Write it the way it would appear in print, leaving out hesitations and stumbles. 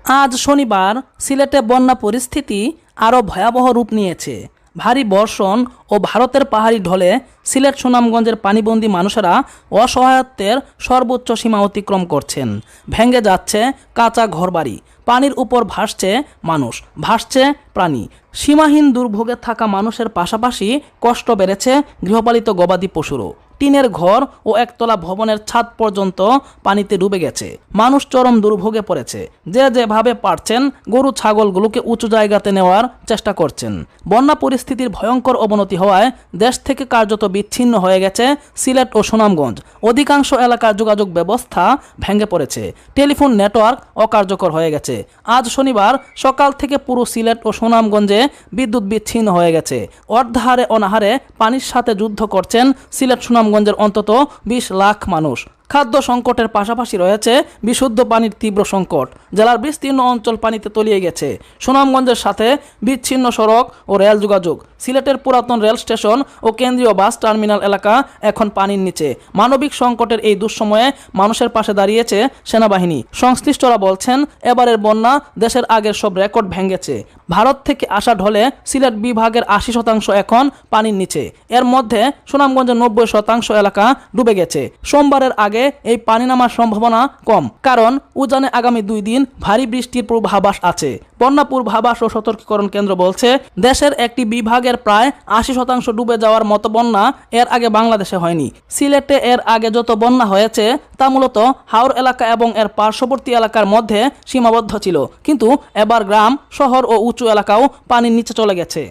আজ শনিবার সিলেটে বন্যা পরিস্থিতি আরও ভয়াবহ রূপ নিয়েছে। ভারী বর্ষণ ও ভারতের পাহাড়ি ঢলে সিলেট সুনামগঞ্জের পানিবন্দী মানুষেরা অসহায়ত্বের সর্বোচ্চ সীমা অতিক্রম করছেন। ভেঙে যাচ্ছে কাঁচা ঘরবাড়ি, পানির উপর ভাসছে মানুষ, ভাসছে প্রাণী। সীমাহীন দুর্ভোগে থাকা মানুষের পাশাপাশি কষ্ট বেড়েছে গৃহপালিত গবাদি পশুরও। টিনের ঘর ও একতলা ভবনের ছাদ পর্যন্ত পানিতে ডুবে গেছে। মানুষ চরম দুর্ভোগে পড়েছে। যে যেভাবে পারছেন গরু ছাগলগুলোকে উঁচু জায়গাতে নেওয়ার চেষ্টা করছেন। বন্যা পরিস্থিতির ভয়ঙ্কর অবনতি হওয়ায় দেশ থেকে কার্যত বিচ্ছিন্ন হয়ে গেছে সিলেট ও সুনামগঞ্জ। অধিকাংশ এলাকার যোগাযোগ ব্যবস্থা ভেঙে পড়েছে, টেলিফোন নেটওয়ার্ক অকার্যকর হয়ে গেছে। আজ শনিবার সকাল থেকে পুরো সিলেট ও সুনামগঞ্জে বিদ্যুৎ বিচ্ছিন্ন হয়ে গেছে। অর্ধাহারে অনাহারে পানির সাথে যুদ্ধ করছেন সিলেট সুনামগঞ্জের অন্তত 20 লাখ মানুষ। খাদ্য সংকটের পাশাপাশি রয়েছে বিশুদ্ধ পানির তীব্র সংকট। জেলার বিস্তীর্ণ অঞ্চল পানিতে তলিয়ে গেছে। সুনামগঞ্জের সাথে বিচ্ছিন্ন সড়ক ও রেল যোগাযোগ। সিলেটের পুরাতন রেল স্টেশন ও কেন্দ্রীয় বাস টার্মিনাল এলাকা এখন পানির নিচে। মানবিক সংকটের এই দুঃসময়ে মানুষের পাশে দাঁড়িয়েছে সেনাবাহিনী। সংশ্লিষ্টরা বলছেন, এবারের বন্যা দেশের আগের সব রেকর্ড ভেঙেছে। ভারত থেকে আসা ঢলে সিলেট বিভাগের 80% এখন পানির নিচে। এর মধ্যে সুনামগঞ্জের 90% এলাকা ডুবে গেছে। সোমবারের আগে এই পানি নামার সম্ভাবনা কম, কারণ উজানে আগামী 2 দিন ভারী বৃষ্টির পূর্বাভাস আছে। বন্যা পূর্বাভাস ও সতর্কীকরণ কেন্দ্র বলছে, দেশের একটি বিভাগের প্রায় 80% ডুবে যাওয়ার মতো বন্যা এর আগে বাংলাদেশে হয়নি। সিলেটে এর আগে যত বন্যা হয়েছে তা মূলত হাওর এলাকা এবং এর পার্শ্ববর্তী এলাকার মধ্যে সীমাবদ্ধ ছিল, কিন্তু এবার গ্রাম, শহর ও উঁচু এলাকাও পানির নিচে চলে গেছে।